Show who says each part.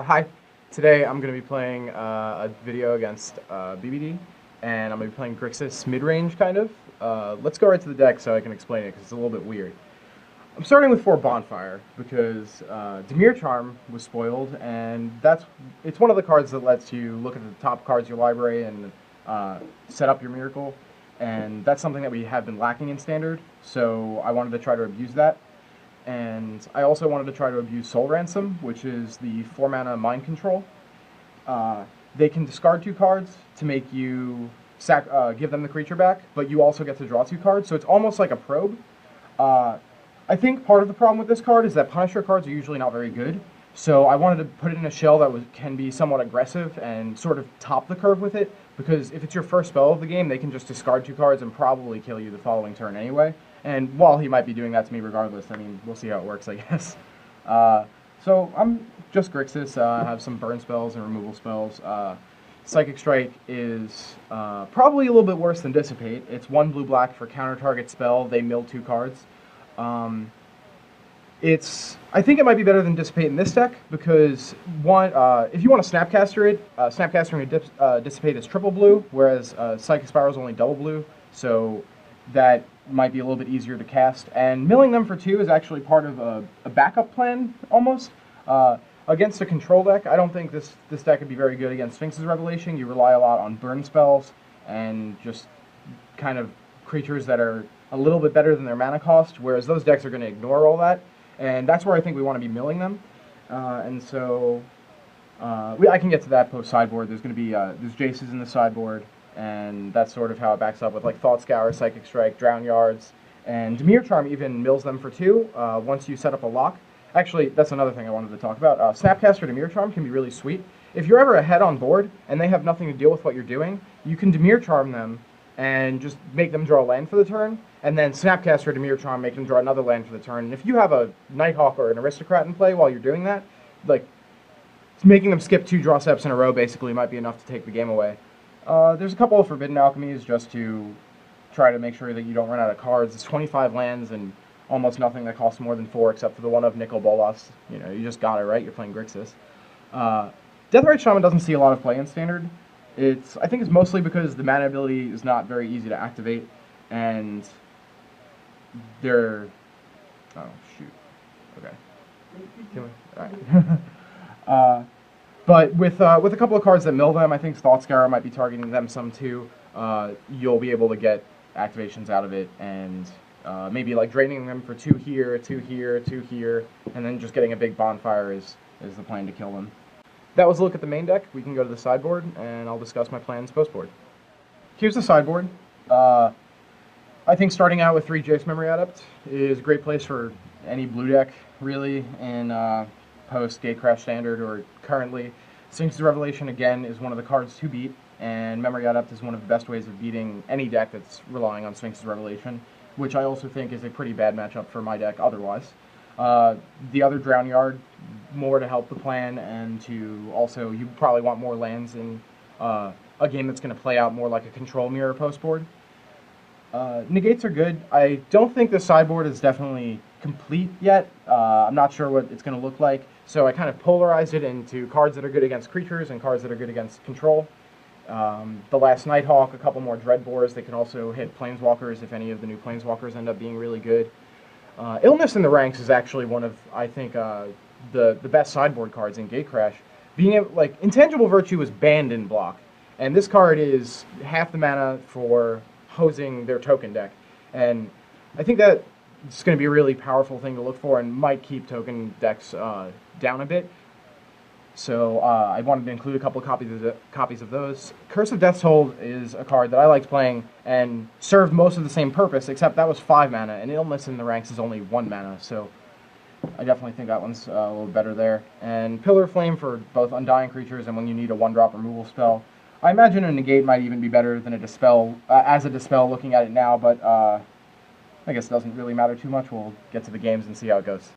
Speaker 1: Hi. Today I'm going to be playing a video against BBD, and I'm going to be playing Grixis Midrange, kind of. Let's go right to the deck so I can explain it, because it's a little bit weird. I'm starting with 4 Bonfire, because Dimir Charm was spoiled, and it's one of the cards that lets you look at the top cards of your library and set up your Miracle, and that's something that we have been lacking in Standard, so I wanted to try to abuse that. And I also wanted to try to abuse Soul Ransom, which is the 4-mana Mind Control. They can discard 2 cards to make you give them the creature back, but you also get to draw 2 cards, so it's almost like a probe. I think part of the problem with this card is that Punisher cards are usually not very good, so I wanted to put it in a shell that can be somewhat aggressive and sort of top the curve with it, because if it's your first spell of the game, they can just discard 2 cards and probably kill you the following turn anyway. And while he might be doing that to me regardless, I mean, we'll see how it works, I guess. So I'm just Grixis. I have some burn spells and removal spells. Psychic Strike is probably a little bit worse than Dissipate. It's 1 blue-black for counter-target spell. They mill 2 cards. I think it might be better than Dissipate in this deck, because if you want to Snapcaster it, Snapcastering a Dissipate is triple blue, whereas Psychic Spiral is only double blue, so that might be a little bit easier to cast. And milling them for 2 is actually part of a backup plan, almost. Against a control deck, I don't think this deck would be very good against Sphinx's Revelation. You rely a lot on burn spells and just kind of creatures that are a little bit better than their mana cost, whereas those decks are going to ignore all that. And that's where I think we want to be milling them. I can get to that post-sideboard. There's going to be there's Jaces in the sideboard, and that's sort of how it backs up with like Thought Scour, Psychic Strike, Drown Yards, and Dimir Charm even mills them for 2 once you set up a lock. Actually, that's another thing I wanted to talk about. Snapcaster Dimir Charm can be really sweet. If you're ever ahead on board and they have nothing to deal with what you're doing, you can Dimir Charm them and just make them draw a land for the turn, and then Snapcaster Dimir Charm, make them draw another land for the turn. And if you have a Nighthawk or an Aristocrat in play while you're doing that, like, making them skip 2 draw steps in a row basically might be enough to take the game away. There's a couple of Forbidden Alchemies just to try to make sure that you don't run out of cards. It's 25 lands and almost nothing that costs more than 4 except for the one of Nicol Bolas. You know, you just got it, right? You're playing Grixis. Deathrite Shaman doesn't see a lot of play in Standard. I think it's mostly because the mana ability is not very easy to activate, and they're... Oh, shoot. Okay. Alright. But with a couple of cards that mill them, I think Thought Scour might be targeting them some too. You'll be able to get activations out of it, and maybe like draining them for 2 here, 2 here, 2 here, and then just getting a big bonfire is the plan to kill them. That was a look at the main deck. We can go to the sideboard, and I'll discuss my plans post-board. Here's the sideboard. I think starting out with 3 Jace Memory Adept is a great place for any blue deck, really, in post Gatecrash Standard or currently. Sphinx's Revelation, again, is one of the cards to beat, and Memory Adept is one of the best ways of beating any deck that's relying on Sphinx's Revelation, which I also think is a pretty bad matchup for my deck otherwise. The other Drown Yard, more to help the plan, and to also, you probably want more lands in a game that's going to play out more like a control mirror post-board. Negates are good. I don't think the sideboard is definitely complete yet. I'm not sure what it's going to look like, so I kind of polarized it into cards that are good against creatures and cards that are good against control. The last Nighthawk, a couple more Dreadbores. They can also hit Planeswalkers if any of the new Planeswalkers end up being really good. Illness in the Ranks is actually one of, I think, the best sideboard cards in Gatecrash. Intangible Virtue is banned in block, and this card is half the mana for hosing their token deck, and I think that it's going to be a really powerful thing to look for and might keep token decks down a bit. So I wanted to include a couple of copies of those. Curse of Death's Hold is a card that I liked playing and served most of the same purpose, except that was 5 mana, and Illness in the Ranks is only 1 mana, so I definitely think that one's a little better there. And Pillar of Flame for both Undying creatures and when you need a 1-drop removal spell. I imagine a Negate might even be better than a Dispel, as a Dispel looking at it now, but I guess it doesn't really matter too much. We'll get to the games and see how it goes.